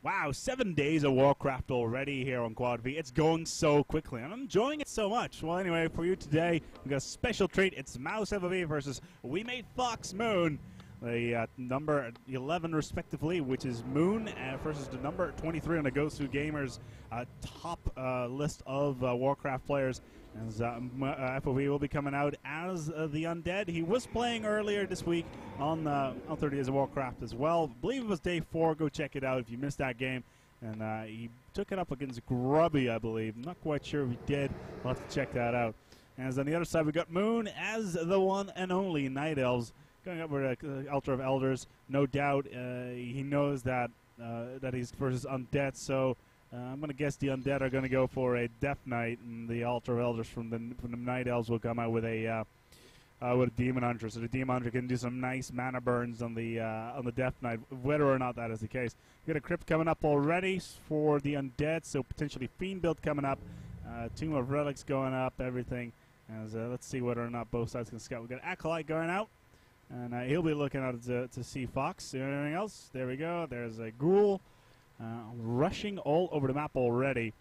Wow, 7 days of Warcraft already here on Quad V. It's going so quickly, and I'm enjoying it so much. Well, anyway, for you today, we've got a special treat. It's Mouse FOV versus We Made Fox Moon. The number 11, respectively, which is Moon, versus the number 23 on the Gosu Gamers top list of Warcraft players. As FOV will be coming out as the Undead. He was playing earlier this week on 30 Days of Warcraft as well. I believe it was day 4. Go check it out if you missed that game. And he took it up against Grubby, I believe. I'm not quite sure if he did. We'll have to check that out. As on the other side, we got Moon as the one and only Night Elves. Going up with Altar of Elders. No doubt he knows that that he's versus Undead, so I'm going to guess the Undead are going to go for a Death Knight, and the Altar of Elders from the Night Elves will come out with a Demon Hunter. So the Demon Hunter can do some nice mana burns on the Death Knight, whether or not that is the case. We got a Crypt coming up already for the Undead, so potentially Fiend build coming up, Tomb of Relics going up, everything. As let's see whether or not both sides can scout. We got Acolyte going out. And he'll be looking out to see Fox. Anything else? There we go. There's a Ghoul rushing all over the map already.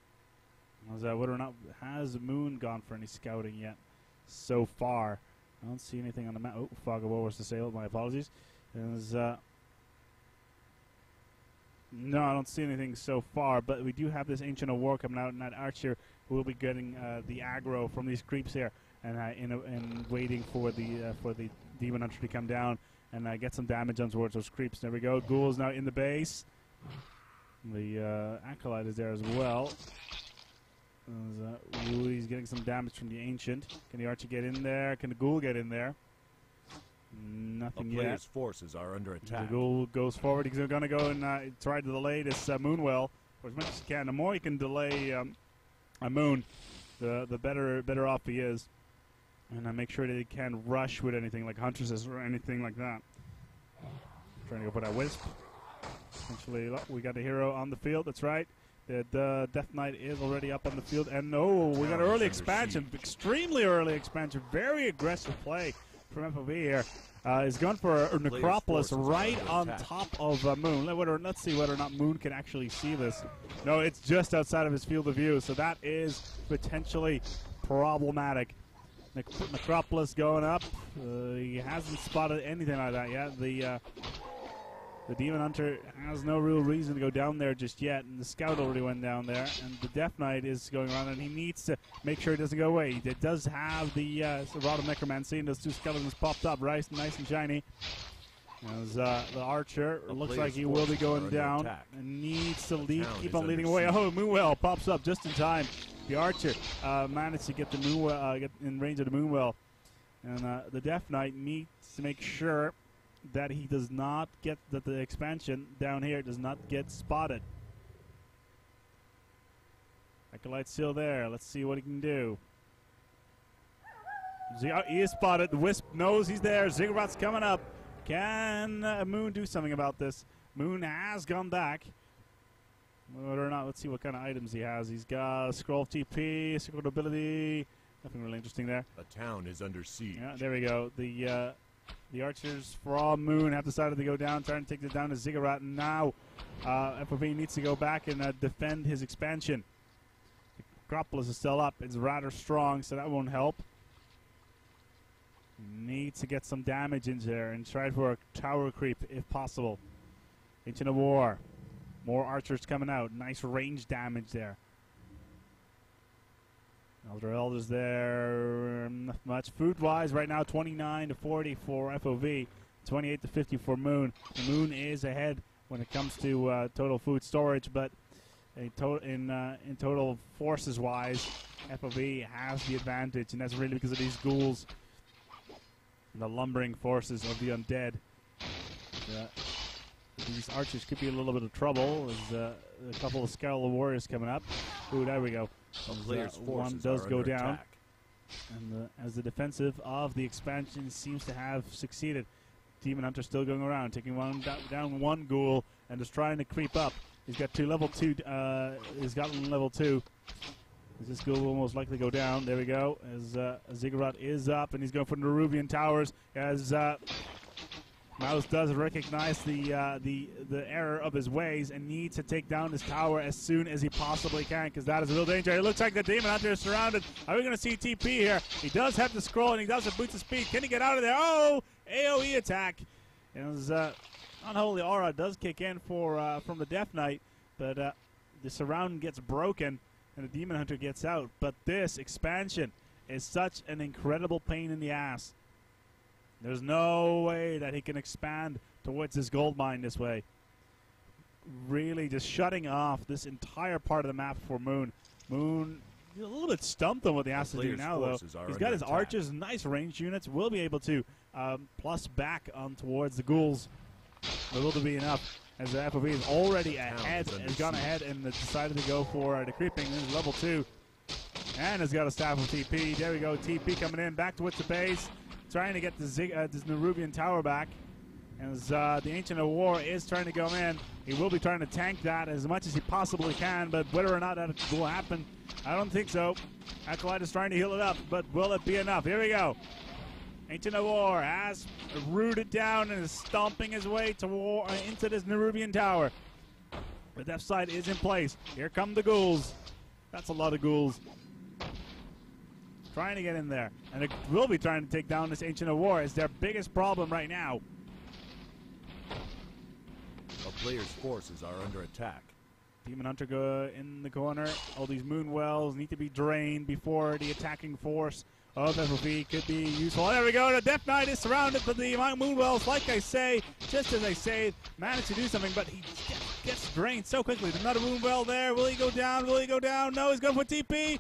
Whether or not has Moon gone for any scouting yet so far? I don't see anything on the map. Oh, Fog of War was disabled. My apologies. No, I don't see anything so far. But we do have this Ancient of War coming out, and that Archer will be getting the aggro from these creeps here, and waiting for the Demon Hunter to come down and get some damage on towards those creeps. There we go. Ghoul's now in the base. The Acolyte is there as well. He's getting some damage from the Ancient. Can the Archer get in there? Can the Ghoul get in there? Nothing yet. Player's forces are under attack. The Ghoul goes forward. He's going to go and try to delay this Moonwell for as much as he can. The more he can delay a Moon, the better off he is. And make sure that he can rush with anything like Huntresses or anything like that. Trying to go for that Wisp. Essentially, look, we got a hero on the field. That's right. The Death Knight is already up on the field. And we got early expansion. Extremely early expansion. Very aggressive play from FOV here. He's going for a Necropolis right on top of Moon. Let's see whether or not Moon can actually see this. No, it's just outside of his field of view. So that is potentially problematic. Necropolis going up. He hasn't spotted anything like that yet. The Demon Hunter has no real reason to go down there just yet, and the Scout already went down there, and the Death Knight is going around, and he needs to make sure it doesn't go away. It does have the Rod of Necromancy, and those two skeletons popped up, nice and shiny. As the Archer looks like he will be going down and needs to keep on leading away. Oh, Moonwell pops up just in time. The Archer managed to get the Moonwell, get in range of the Moonwell, and the Death Knight needs to make sure that he does not get that the expansion down here does not get spotted. Acolyte's still there. Let's see what he can do. He is spotted. The Wisp knows he's there. Ziggurat's coming up. Can Moon do something about this? Moon has gone back. Whether or not, let's see what kind of items he has. He's got a Scroll of TP, Secret Ability. Nothing really interesting there. A town is under siege. Yeah, there we go. The Archers from Moon have decided to go down, trying to take it down to Ziggurat. And now FOV needs to go back and defend his expansion. The Necropolis is still up. It's rather strong, so that won't help. Needs to get some damage in there and try for a tower creep if possible. Ancient of War. More Archers coming out. Nice range damage there. Elder Elders there. Not much. Food-wise, right now 29 to 40 for FOV. 28 to 50 for Moon. The Moon is ahead when it comes to total food storage, but in total forces-wise, FOV has the advantage, and that's really because of these ghouls. The lumbering forces of the Undead. These Archers could be a little bit of trouble. There's a couple of Skeletal Warriors coming up. Ooh, there we go. One does go down. And as the defensive of the expansion seems to have succeeded. Demon Hunter still going around, taking down one Ghoul and just trying to creep up. He's got level 2. He's gotten level 2. This Ghoul will most likely go down. There we go. As Ziggurat is up, and he's going for the Nerubian Towers. As Mouse does recognize the error of his ways and needs to take down this tower as soon as he possibly can, because that is a real danger. It looks like the Demon Hunter is surrounded. Are we going to see TP here? He does have the scroll and he does have boots of speed. Can he get out of there? Oh, AoE attack. And his Unholy Aura does kick in for from the Death Knight, but the surround gets broken and the Demon Hunter gets out. But this expansion is such an incredible pain in the ass. There's no way that he can expand towards his gold mine this way. Really just shutting off this entire part of the map for Moon. Moon a little bit stumped on what he has to do now, though. He's got his archers, nice ranged units, will be able to plus back on towards the ghouls. But will there be enough? As the FOV is already ahead, has gone ahead and decided to go for the creeping. This is level 2. And has got a staff of TP. There we go, TP coming in, back towards the base. Trying to get this Nerubian tower back. As the Ancient of War is trying to go in, he will be trying to tank that as much as he possibly can, but whether or not that will happen, I don't think so. Acolyte is trying to heal it up, but will it be enough? Here we go. Ancient of War has rooted down and is stomping his way to into this Nerubian tower. The Death Side is in place. Here come the ghouls. That's a lot of ghouls. Trying to get in there. And it will be trying to take down this Ancient of War. It's their biggest problem right now. A player's forces are under attack. Demon Hunter go in the corner. All these moon wells need to be drained before the attacking force of FOV could be useful. There we go. The Death Knight is surrounded by the moon wells. Like I say, just as I say, managed to do something, but he gets drained so quickly. There's another moon well there. Will he go down? Will he go down? No, he's going for TP.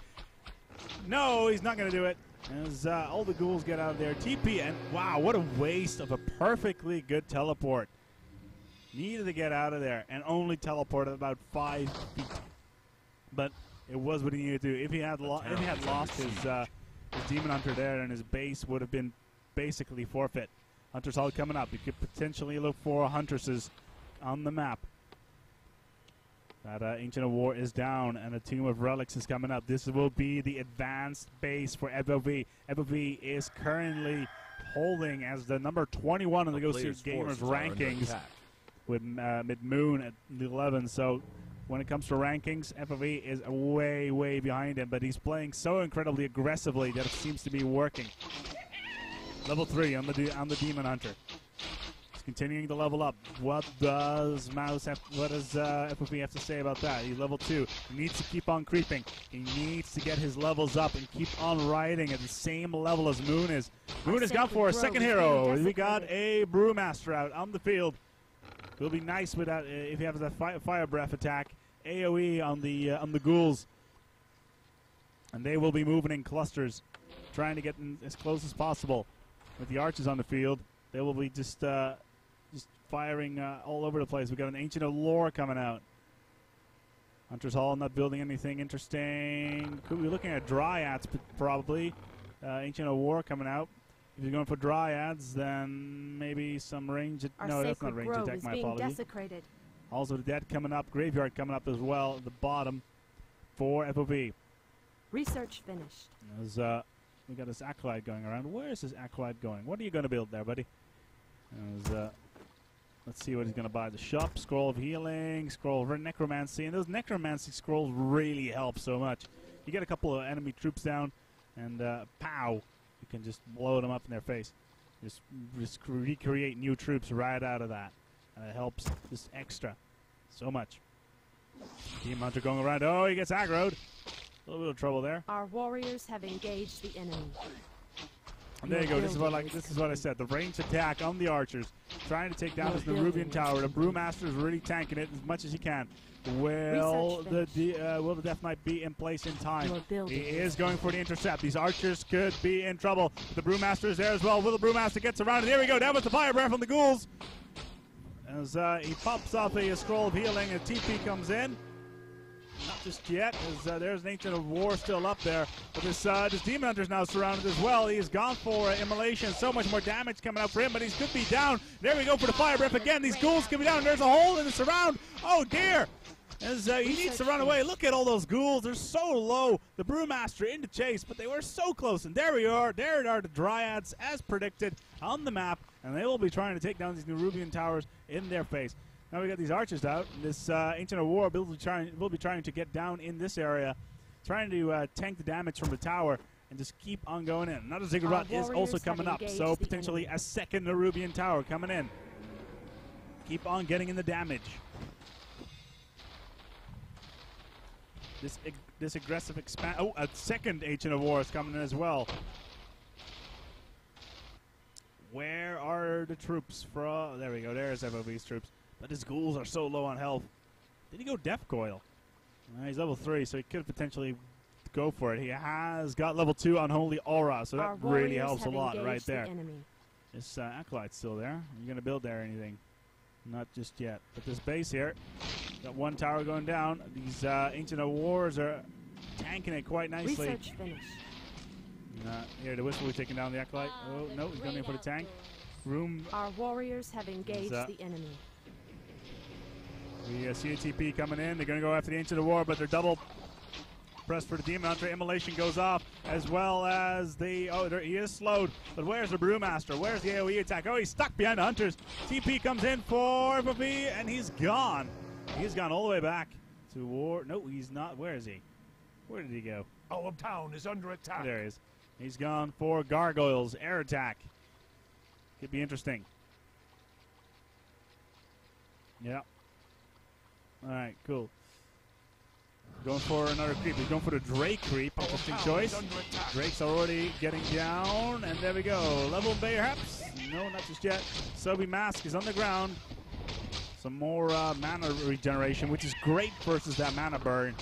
No, he's not going to do it. As all the ghouls get out of there. TP, and wow, what a waste of a perfectly good teleport. Needed to get out of there and only teleported about 5 feet. But it was what he needed to do. If he had lost his Demon Hunter there, then his base would have been basically forfeit. Hunter's Hall coming up. You could potentially look for Huntresses on the map. That Ancient of War is down, and a Tomb of Relics is coming up. This will be the advanced base for FOV. FOV is currently holding as the number 21 in the Ghost Gamers rankings, with Mid-Moon at 11. So when it comes to rankings, FOV is way, way behind him, but he's playing so incredibly aggressively that it seems to be working. Level 3 on the Demon Hunter. Continuing to level up. What does Mouse have? What does FOV have to say about that? He's level 2. He needs to keep on creeping. He needs to get his levels up and keep on riding at the same level as Moon is. Moon has gone for a second hero. We got a Brewmaster out on the field. It'll be nice with that if he has that fire breath attack. AOE on the ghouls, and they will be moving in clusters, trying to get in as close as possible. With the archers on the field, they will be just firing all over the place. We got an Ancient of Lore coming out. Hunter's Hall not building anything interesting. Could be looking at Dryads probably. Ancient of War coming out. If you're going for Dryads, then maybe some range. No, that's not range attack. My apologies. Desecrated. Also the Dead coming up. Graveyard coming up as well at the bottom for FOV. Research finished. As, we got this Acolyte going around. Where is this Acolyte going? What are you going to build there, buddy? As, let's see what he's going to buy. The shop, Scroll of Healing, Scroll of Necromancy. And those Necromancy scrolls really help so much. You get a couple of enemy troops down, and pow! You can just blow them up in their face. Just recreate new troops right out of that. And it helps just extra so much. Demon Hunter going around. Oh, he gets aggroed. A little bit of trouble there. Our warriors have engaged the enemy. And there you go. This is what I said. The ranged attack on the archers, trying to take down this Nerubian tower. The Brewmaster is really tanking it as much as he can. Will the Death Knight be in place in time? He is going for the intercept. These archers could be in trouble. The Brewmaster is there as well. Will the Brewmaster gets around it? Here we go. Down with the fire breath from the ghouls. As he pops off a Scroll of Healing, and TP comes in. Not just yet, as there's an Ancient of War still up there. But this Demon Hunter's now surrounded as well. He has gone for Immolation. So much more damage coming out for him, but he could be down. There we go for the fire breath again. These ghouls could be down. There's a hole in the surround. Oh, dear. As he needs to run away. Look at all those ghouls. They're so low. The Brewmaster in the chase, but they were so close. And there we are. There are the Dryads, as predicted, on the map. And they will be trying to take down these Nerubian towers in their face. Now we got these archers out. This Ancient of War will be trying to get down in this area, trying to tank the damage from the tower and just keep on going in. Another Ziggurat is also coming up, so potentially a second Nerubian tower coming in. Keep on getting in the damage. This aggressive expand. Oh, a second Ancient of War is coming in as well. Where are the troops from? There we go. There's FOV's troops. But his ghouls are so low on health. Did he go Death Coil? He's level 3, so he could potentially go for it. He has got level 2 Unholy Aura, so that really helps a lot right there. This Acolyte's still there. Are you going to build there or anything? Not just yet. But this base here, got one tower going down. These Ancient of Wars are tanking it quite nicely. Research finished. Here, the Whistle will be taking down the Acolyte. Oh, no, he's going in for the tank. Our warriors have engaged the enemy. We see a TP coming in. They're going to go after the Ancient of War, but they're double pressed for the Demon Hunter. Immolation goes off, as well as the... Oh, he is slowed. But where's the Brewmaster? Where's the AoE attack? Oh, he's stuck behind the Hunters. TP comes in for FOV, and he's gone. He's gone all the way back to War. No, he's not. Where is he? Where did he go? Our town is under attack. There he is. He's gone for Gargoyles. Air attack. Could be interesting. Yeah. Alright, cool. Going for another creep. He's going for the Drake creep. Interesting choice. Drake's already getting down. And there we go. Level perhaps? No, not just yet. Sobi Mask is on the ground. Some more mana regeneration, which is great versus that mana burn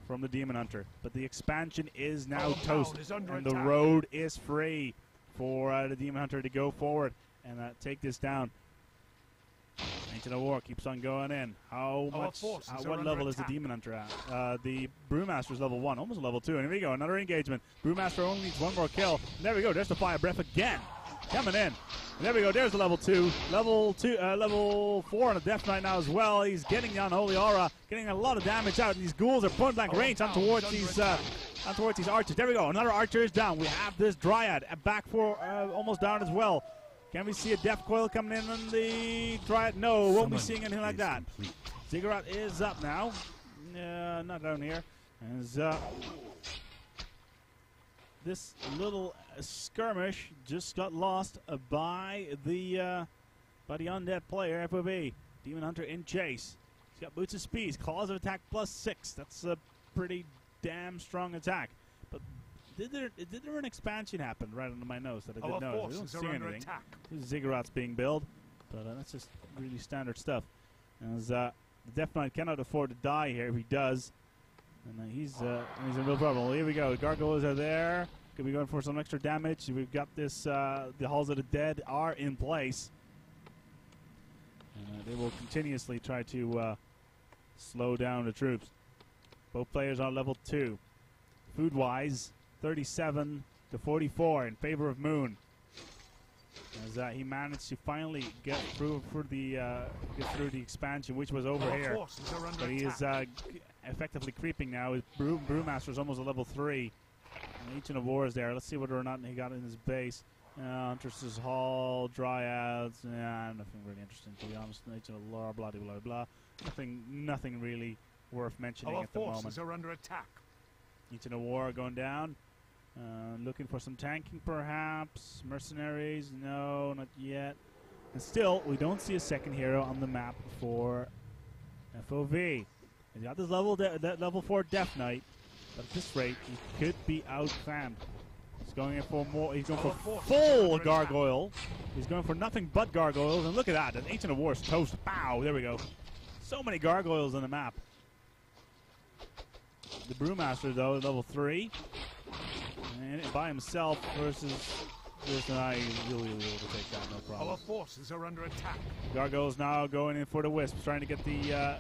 from the Demon Hunter. But the expansion is now toast. And the road is free for the Demon Hunter to go forward and take this down. Ancient of War keeps on going in. How much? What level is the Demon Hunter at? The Brewmaster's level 1, almost level 2. And here we go, another engagement. Brewmaster only needs one more kill. And there we go. There's the Fire Breath again, coming in. And there we go. There's the level 2, level 4 on the Death Knight now as well. He's getting the Unholy Aura, getting a lot of damage out. And these ghouls are point blank range on towards these archers. There we go. Another archer is down. We have this Dryad back for almost down as well. Can we see a Death Coil coming in on the Dryad? No, won't be seeing anything like that. Ziggurat is up now. Not down here. As this little skirmish just got lost by the undead player, FOV. Demon Hunter in chase. He's got Boots of Speed, Claws of Attack +6. That's a pretty damn strong attack. But did there an expansion happen right under my nose that I didn't know? We don't see anything. There's Ziggurats being built, but that's just really standard stuff. As the Death Knight cannot afford to die here. If he does, and he's in real trouble. Here we go. Gargoyles are there. Could be going for some extra damage. We've got this. The Halls of the Dead are in place. And they will continuously try to slow down the troops. Both players are level 2. Food-wise, 37 to 44 in favor of Moon. As he managed to finally get through the expansion, which was over here. But he is effectively creeping now. His Brewmaster is almost a level 3. And Ancient of War is there. Let's see whether or not he got in his base. Huntress's Hall, Dryads. Nothing really interesting, to be honest. Ancient of War, blah, blah, blah, blah. Nothing really worth mentioning at the moment. Our forces are under attack. Ancient of War going down. Looking for some tanking, perhaps. Mercenaries, no, not yet. And still, we don't see a second hero on the map for FOV. He's got this level 4 Death Knight, but at this rate, he could be outfanned. He's going in for more. He's going for full gargoyle. He's going for nothing but gargoyles. And look at that, an Ancient of War's toast. Pow! There we go. So many gargoyles on the map. The Brewmaster, though, level 3. And by himself versus this guy, he'll be able to take that, no problem. Our forces are under attack. Gargoyles now going in for the Wisp, trying to get the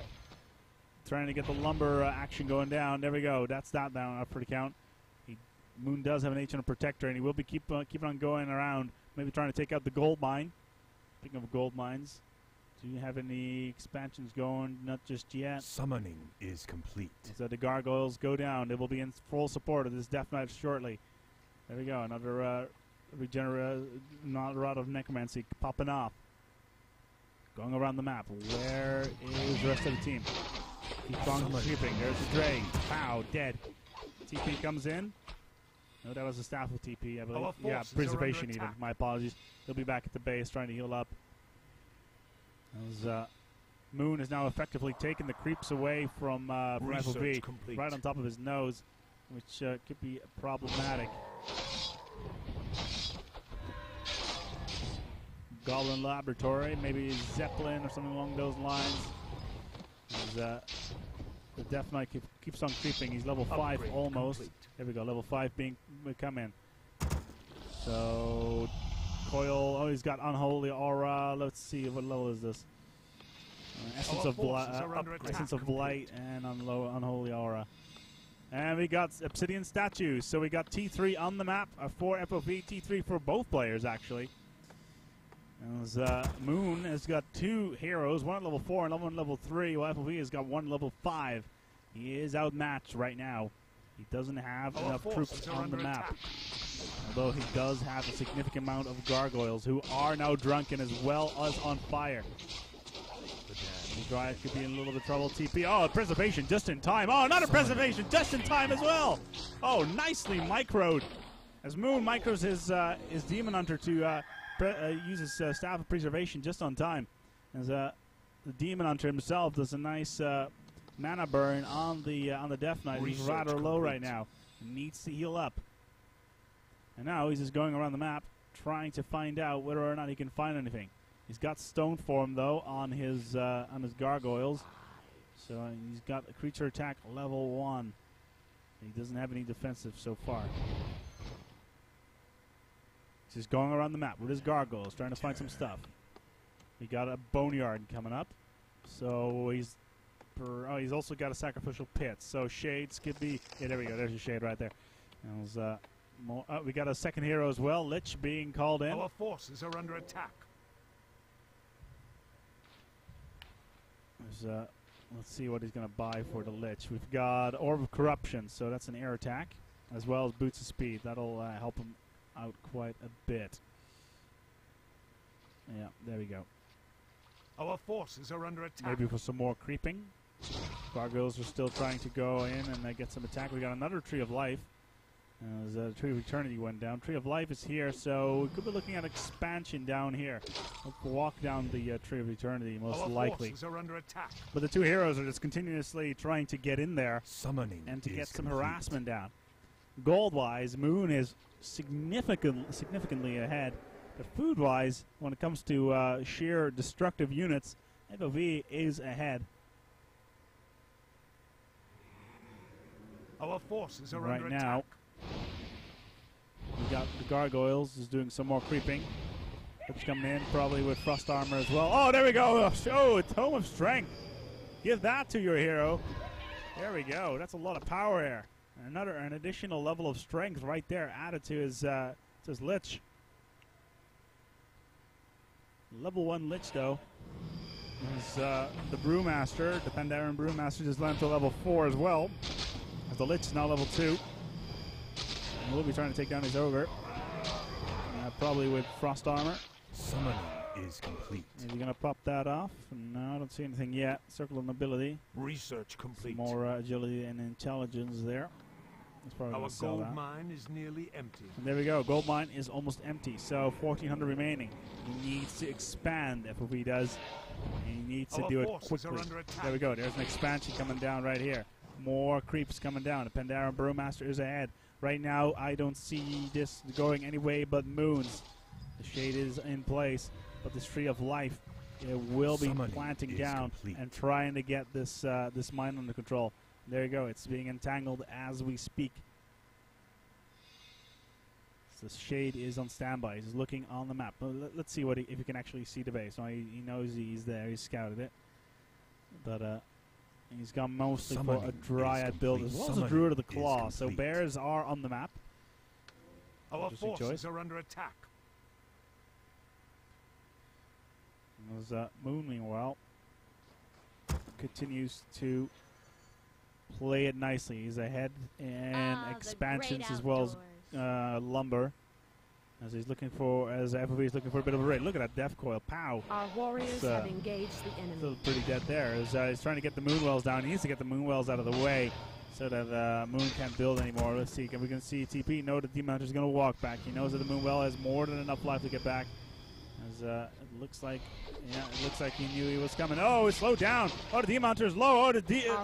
lumber action going down. There we go. That's that down up for the count. Moon does have an Ancient Protector, and he will be keeping on going around, maybe trying to take out the gold mine. Speaking of gold mines, do you have any expansions going? Not just yet. Summoning is complete. So the Gargoyles go down. They will be in full support of this Death Knight shortly. There we go. Another not a lot of necromancy popping off. Going around the map. Where is the rest of the team? Keep on creeping. There's the Drake. Pow, dead. TP comes in. No, that was a staff with TP, I believe. Yeah, preservation even. My apologies. He'll be back at the base trying to heal up. As Moon is now effectively taking the creeps away from FOV, right on top of his nose, which could be problematic. Goblin Laboratory, maybe Zeppelin or something along those lines. As, the Death Knight keeps on creeping. He's level 5 almost. There we go, level 5 being come in. So Coil, oh, he's got Unholy Aura. Let's see, what level is this? Essence of Light and Unholy Aura. And we got Obsidian Statues. So we got T3 on the map for FOV, T3 for both players actually. As Moon has got 2 heroes, one at level 4 and one level 3, while FOV has got one level 5. He is outmatched right now. He doesn't have enough troops on the map. Although he does have a significant amount of gargoyles who are now drunken as well as on fire. The Dryad could be in a little bit of trouble. TP. Oh, preservation just in time. Oh, another preservation just in time as well. Oh, nicely microed. As Moon micros his Demon Hunter to use his Staff of Preservation just on time. As the Demon Hunter himself does a nice mana burn on the Death Knight. He's rather low right now. Needs to heal up. And now he's just going around the map trying to find out whether or not he can find anything. He's got Stone Form though on his gargoyles. So he's got a creature attack level 1. He doesn't have any defensive so far. He's just going around the map with his gargoyles trying to find some stuff. He got a Boneyard coming up. So he's also got a Sacrificial Pit. So Shades could be... Yeah, there we go. There's a Shade right there. And we got a second hero as well. Lich being called in. Our forces are under attack. Let's see what he's going to buy for the Lich. We've got Orb of Corruption. So that's an air attack. As well as Boots of Speed. That'll help him out quite a bit. Yeah, there we go. Our forces are under attack. Maybe for some more creeping. Gargoyles are still trying to go in and get some attack. We got another Tree of Life. The Tree of Eternity went down. Tree of Life is here, so we could be looking at expansion down here. We'll walk down the Tree of Eternity, most likely. Forces are under attack. But the 2 heroes are just continuously trying to get in there and to get some complete. harassment down. Gold-wise, Moon is significantly ahead. But food-wise, when it comes to sheer destructive units, FOV is ahead. Our forces are right under now. attack. We got the Gargoyles is doing some more creeping. It's coming in probably with Frost Armor as well. Oh, there we go. Oh, it's Tome of Strength. Give that to your hero. There we go. That's a lot of power there. An additional level of strength right there added to his Lich. Level 1 Lich though. Is the Brewmaster, the Pandaren Brewmaster, just went to level 4 as well. As the Lich is now level 2. And we'll be trying to take down his Ogre. Probably with Frost Armor. Summoning is complete. Is he going to pop that off? No, I don't see anything yet. Circle of Nobility. Research complete. Some more agility and intelligence there. That's probably Our gold mine is nearly empty. And there we go. Gold mine is almost empty. So 1,400 remaining. He needs to expand. FOV does. He needs to do it quickly. There we go. There's an expansion coming down right here. More creeps coming down. The Pandaren Brewmaster is ahead. Right now, I don't see this going any way but Moon's. The Shade is in place, but this Tree of Life will be planting down and trying to get this this mine under control. There you go. It's being entangled as we speak. So the Shade is on standby. He's looking on the map. Let's see if he can actually see the base. No, he knows he's there. He's scouted it. But he's gone mostly for a Dryad build as well as a Druid of the Claw. So bears are on the map. Our forces are under attack. Moon, meanwhile, continues to play it nicely. He's ahead in expansions as well as lumber. As FOV is looking for a bit of a raid. Look at that death coil. Pow. Our warriors have engaged the enemy. Still pretty dead there. He's trying to get the moonwells down. He needs to get the moonwells out of the way so that Moon can't build anymore. Let's see. We can see TP. No, the Demon Hunter is going to walk back. He knows that the moonwell has more than enough life to get back. As it looks like he knew he was coming. Oh, it's slowed down. Oh, the Demon Hunter is low. Oh,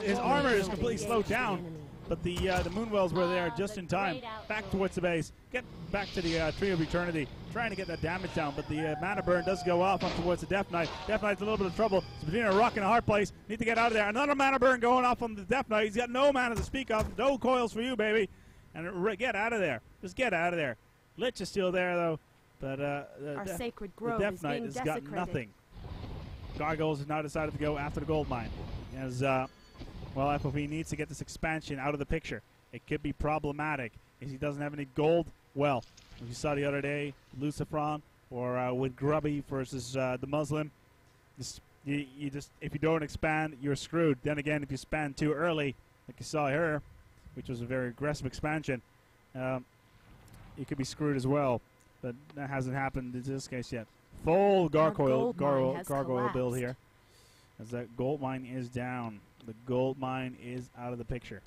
his armor is completely slowed down. But the moonwells were there just in time. Back towards the base. Get back to the Tree of Eternity. Trying to get that damage down, but the mana burn does go off up towards the Death Knight. Death Knight's a little bit of trouble. It's between a rock and a hard place. Need to get out of there. Another mana burn going off on the Death Knight. He's got no mana to speak of. No coils for you, baby. And get out of there. Just get out of there. Lich is still there, though. But our sacred grove the Death Knight has got nothing. Gargoyles has now decided to go after the gold mine. As well, FOV needs to get this expansion out of the picture. It could be problematic if he doesn't have any gold. Well, as you saw the other day, Lucifron or with Grubby versus the Muslim. If you don't expand, you're screwed. Then again, if you expand too early, like you saw here, which was a very aggressive expansion, you could be screwed as well. But that hasn't happened in this case yet. Full gargoyle build here. As that gold mine is down. The gold mine is out of the picture.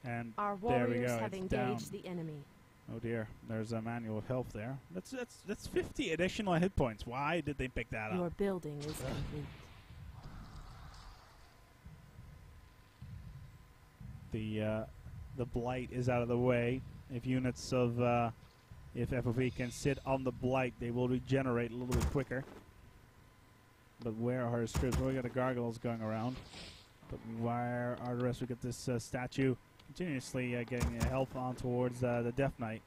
And our there we warriors go. have engaged the enemy. Oh dear, there's a manual of health there. That's 50 additional hit points. Why did they pick that up? Your building is complete. The blight is out of the way. If units of if FOV can sit on the blight, they will regenerate a little bit quicker. But where are his troops? Well, we got the gargoyles going around. But where are the rest? We got this statue continuously getting health on towards the Death Knight.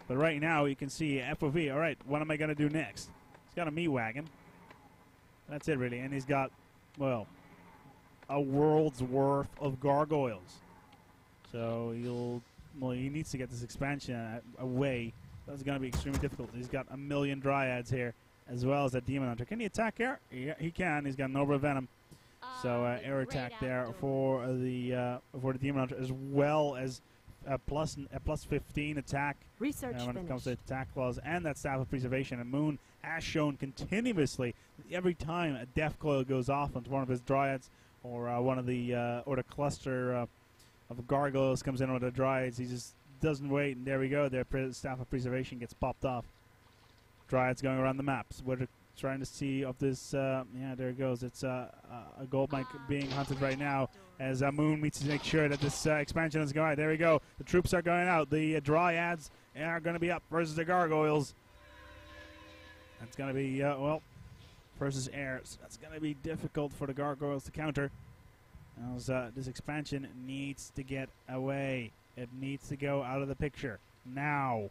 But right now, you can see FOV. All right, what am I going to do next? He's got a meat wagon. That's it, really. And he's got, well, a world's worth of gargoyles. So he needs to get this expansion away. That's going to be extremely difficult. He's got a million dryads here, as well as that Demon Hunter. Can he attack here? Yeah, he can. He's got an Nova Venom. So air attack there for the Demon Hunter, as well as a plus 15 attack when it comes to attack claws, and that Staff of Preservation. And Moon has shown continuously that every time a Death Coil goes off onto one of his Dryads, or one of the or the cluster of gargoyles comes in with the Dryads, he just doesn't wait, and there we go. Their Staff of Preservation gets popped off. Dryads going around the maps. We're trying to see if this, yeah, there it goes. It's a gold mine being hunted right now as Moon needs to make sure that this expansion is going right. There we go. The troops are going out. The Dryads are going to be up versus the gargoyles. That's going to be, well, versus airs. That's going to be difficult for the gargoyles to counter. As this expansion needs to get away. It needs to go out of the picture now.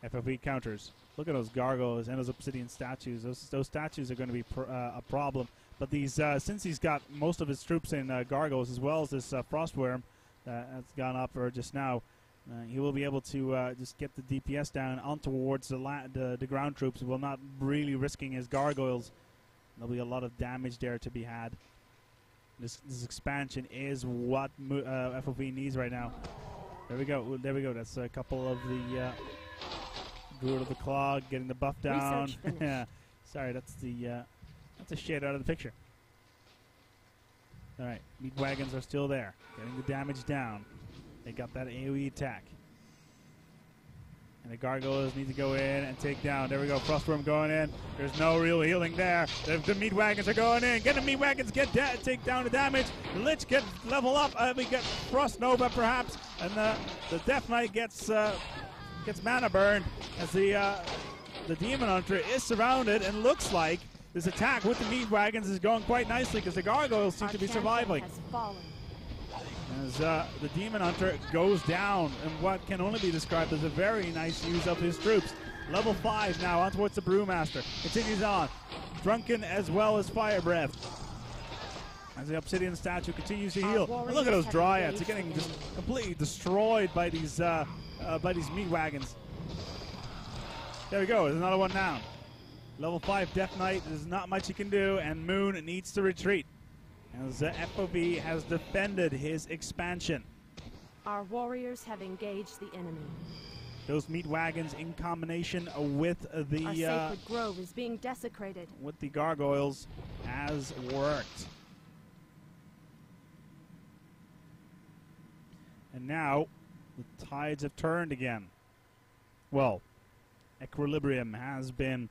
FOV counters. Look at those gargoyles and those obsidian statues. Those statues are going to be a problem. But these, since he's got most of his troops in gargoyles, as well as this frostworm that's gone up just now, he will be able to just get the DPS down on towards the ground troops, while not really risking his gargoyles. There'll be a lot of damage there to be had. This expansion is what FOV needs right now. There we go. There we go. That's a couple of the Druid of the Claw getting the buff down. Yeah. Sorry, that's a shade out of the picture. All right, meat wagons are still there, getting the damage down. They got that AoE attack. And the gargoyles need to go in and take down. There we go, Frostworm going in. There's no real healing there. The meat wagons are going in. Get the meat wagons, take down the damage. The Lich gets level up. We get Frost Nova perhaps, and the Death Knight gets mana burn as the Demon Hunter is surrounded, and looks like this attack with the meat wagons is going quite nicely because the gargoyles seem to be surviving. As the Demon Hunter goes down in what can only be described as a very nice use of his troops. Level 5 now on towards the Brewmaster. Continues on. Drunken as well as Fire Breath. As the Obsidian statue continues to heal. And look at those Dryads. They're getting just completely destroyed by these meat wagons. There we go. There's another one down. Level 5 Death Knight. There's not much he can do, and Moon needs to retreat. As FOV has defended his expansion. Our warriors have engaged the enemy. Those meat wagons in combination with the Our sacred grove is being desecrated. with the gargoyles has worked. And now the tides have turned again. Well, equilibrium has been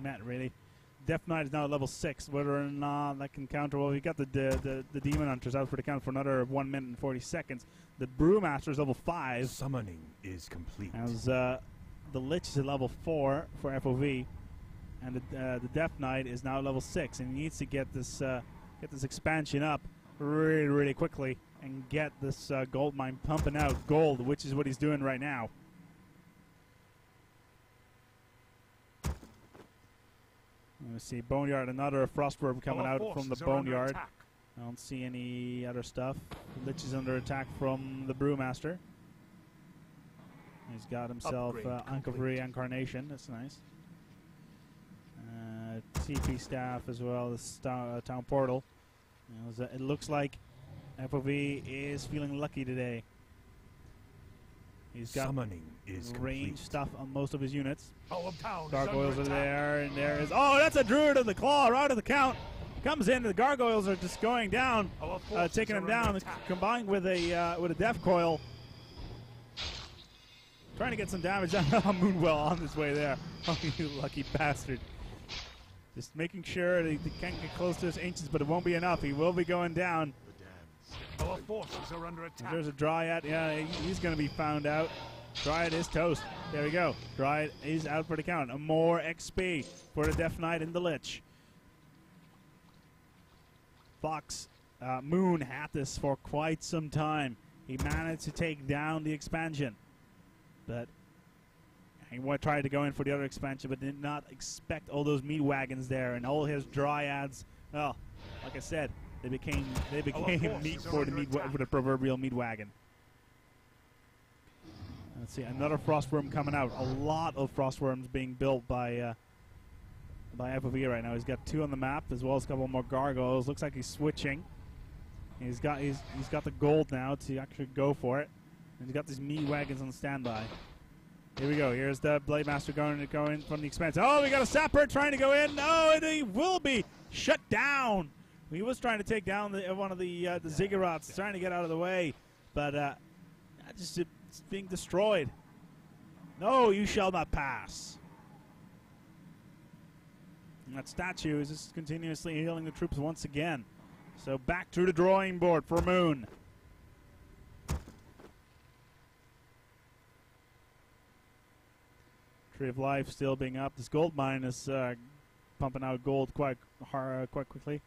met really. Death Knight is now at level 6. Whether or not that can counter, well, we got the Demon Hunters out for the count for another 1 minute and 40 seconds. The Brewmaster is level 5. Summoning is complete. As the Lich is at level 4 for FOV, and the Death Knight is now at level 6, and he needs to get this expansion up really, really quickly and get this gold mine pumping out gold, which is what he's doing right now. Let's see, Boneyard, another Frostworm coming out from the Boneyard. I don't see any other stuff. The Lich is under attack from the Brewmaster. He's got himself Anka Reincarnation. That's nice. TP Staff as well as Town Portal. You know, it looks like FOV is feeling lucky today. He's got Summoning is range stuff on most of his units. Gargoyles Gargoyles are there, and there is... Oh, that's a Druid of the Claw right of the count. Comes in, the Gargoyles are just going down, taking him down, combined with a Death Coil. Trying to get some damage on Moonwell on his way there. Oh, you lucky bastard. Just making sure that he can't get close to his Ancients, but it won't be enough. He will be going down. Our forces are under attack. There's a Dryad. Yeah, he's going to be found out. Dryad is toast. There we go. Dryad is out for the count. More XP for the Death Knight and the Lich. Fox Moon had this for quite some time. He managed to take down the expansion, but he tried to go in for the other expansion, but did not expect all those meat wagons there and all his Dryads. Well, like I said, they became meat for the proverbial meat wagon. Let's see, another Frostworm coming out. A lot of Frostworms being built by FOV right now. He's got 2 on the map as well as a couple more Gargoyles. Looks like he's switching. He's got the gold now to actually go for it. And he's got these meat wagons on standby. Here we go. Here's the Blade Master going from the expansion. Oh, we got a Sapper trying to go in. No, and he will be shut down. He was trying to take down one of the Ziggurats, trying to get out of the way, but just it's being destroyed. No, you shall not pass. And that statue is just continuously healing the troops once again. So back to the drawing board for Moon. Tree of Life still being up. This gold mine is pumping out gold quite quickly.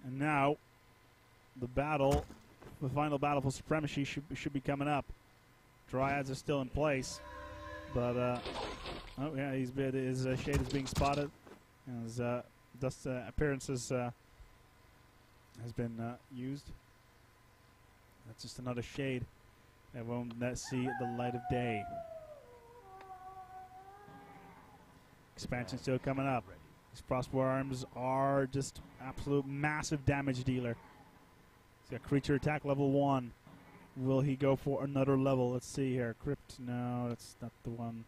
And now, the final battle for supremacy should be coming up. Dryads are still in place, but oh yeah, his shade is being spotted. And his dust appearances has been used. That's just another shade that won't see the light of day. Expansion still coming up. These Frostworms are just absolute massive damage dealer. He's got creature attack level 1. Will he go for another level? Let's see here. Crypt, no, that's not the one.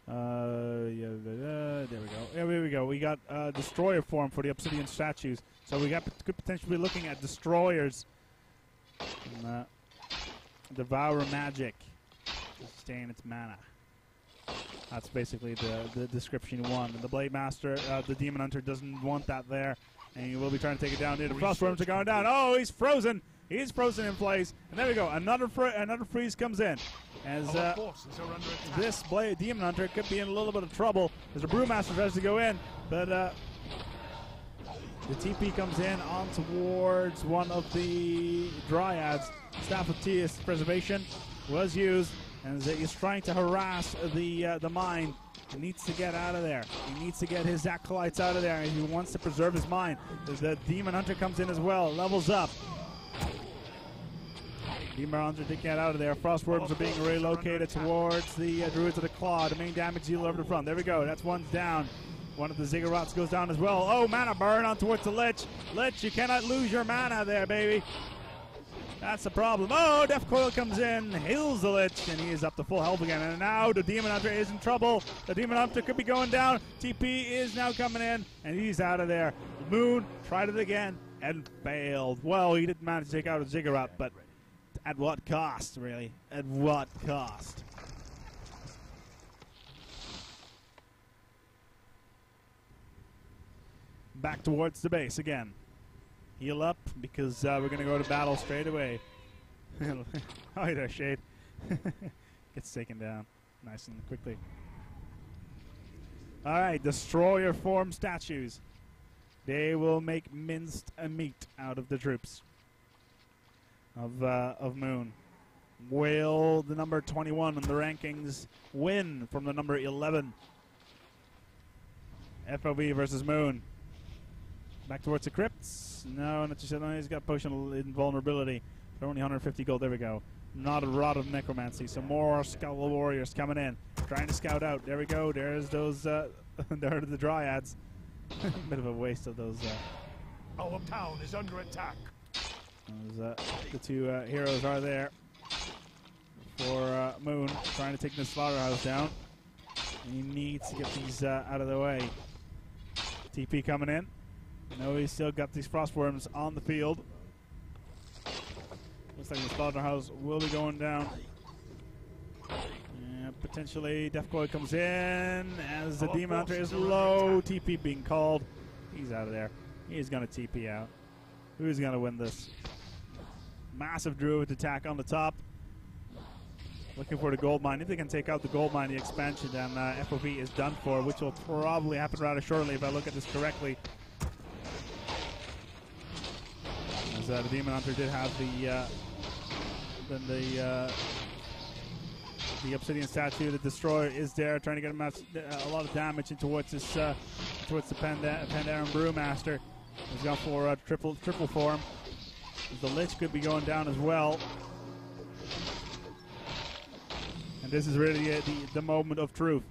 Yeah, there we go. Yeah, there we go. We got Destroyer form for the Obsidian statues. So we could potentially be looking at Destroyers. And, Devour Magic. Sustain its mana. That's basically the description you want. And the Blade Master, the Demon Hunter, doesn't want that there. And he will be trying to take it down. The Frostworms are going down. Oh, he's frozen. He's frozen in place. And there we go. Another freeze comes in. As this Demon Hunter could be in a little bit of trouble as the Brewmaster tries to go in. But the TP comes in on towards one of the Dryads. Staff of Teus Preservation was used. And he's trying to harass the mine. He needs to get out of there. He needs to get his acolytes out of there. And he wants to preserve his mine. As the Demon Hunter comes in as well. Levels up. Demon Hunter to get out of there. Frostworms are being relocated towards the Druids of the Claw, the main damage dealer over the front. There we go. That's one's down. One of the ziggurats goes down as well. Oh, mana burn on towards the Lich. Lich, you cannot lose your mana there, baby. That's the problem. Oh, Death Coil comes in, heals the Lich, and he is up to full health again. And now the Demon Hunter is in trouble. The Demon Hunter could be going down. TP is now coming in, and he's out of there. Moon tried it again and failed. Well, he didn't manage to take out a ziggurat, but at what cost, really? At what cost? Back towards the base again. Heal up because we're going to go to battle straight away. Oh, there, Shade. Gets taken down nice and quickly. All right, destroyer form statues. They will make minced meat out of the troops of Moon. Will the number 21 in the rankings win from the number 11? FOV versus Moon. Back towards the crypts. No, not just, no, he's got potion invulnerability. For only 150 gold. There we go. Not a rod of necromancy. Some more skull warriors coming in, trying to scout out. There we go. There's those. There are the dryads. Bit of a waste of those. Our town is under attack. Those, the two heroes are there for Moon, trying to take the slaughterhouse down. He needs to get these out of the way. TP coming in. No, he's still got these frostworms on the field. Looks like the slaughterhouse will be going down. Potentially, Death Coil comes in as the Demon Hunter is low. TP being called. He's out of there. He's going to TP out. Who's going to win this? Massive Druid attack on the top. Looking for the gold mine. If they can take out the gold mine, the expansion, then FOV is done for, which will probably happen rather shortly if I look at this correctly. As the Demon Hunter did have the Obsidian Statue. The Destroyer is there, trying to get a lot of damage into towards this towards the Pandaren Brewmaster. He's gone for triple form. The Lich could be going down as well. And this is really the moment of truth.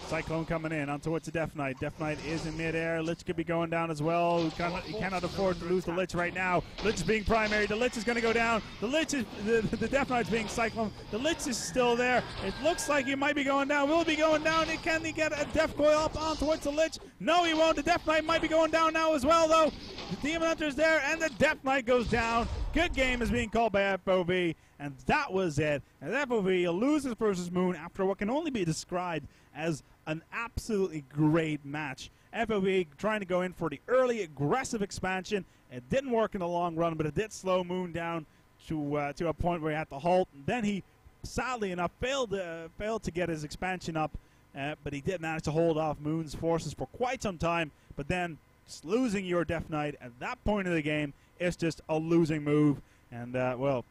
Cyclone coming in on towards the Death Knight. Death Knight is in midair. Lich could be going down as well. He cannot afford to lose the Lich right now. Lich is being primary. The Lich is going to go down. The Lich is the Death Knight's being Cyclone. The Lich is still there. It looks like he might be going down. Will he be going down? Can he get a Death Coil up on towards the Lich? No, he won't. The Death Knight might be going down now as well, though. The Demon Hunter's there, and the Death Knight goes down. Good game is being called by FOV, and that was it. And FOV loses versus Moon after what can only be described as an absolutely great match. FOV trying to go in for the early aggressive expansion. It didn't work in the long run, but it did slow Moon down to a point where he had to halt. And then he, sadly enough, failed to get his expansion up, but he did manage to hold off Moon's forces for quite some time. But then just losing your Death Knight at that point of the game is just a losing move. And, well,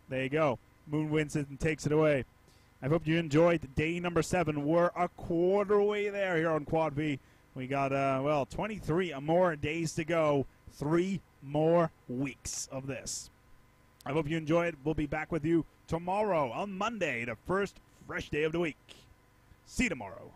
there you go. Moon wins it and takes it away. I hope you enjoyed day number 7. We're a quarter way there here on Quad V. We got, well, 23 more days to go. 3 more weeks of this. I hope you enjoyed. We'll be back with you tomorrow on Monday, the first fresh day of the week. See you tomorrow.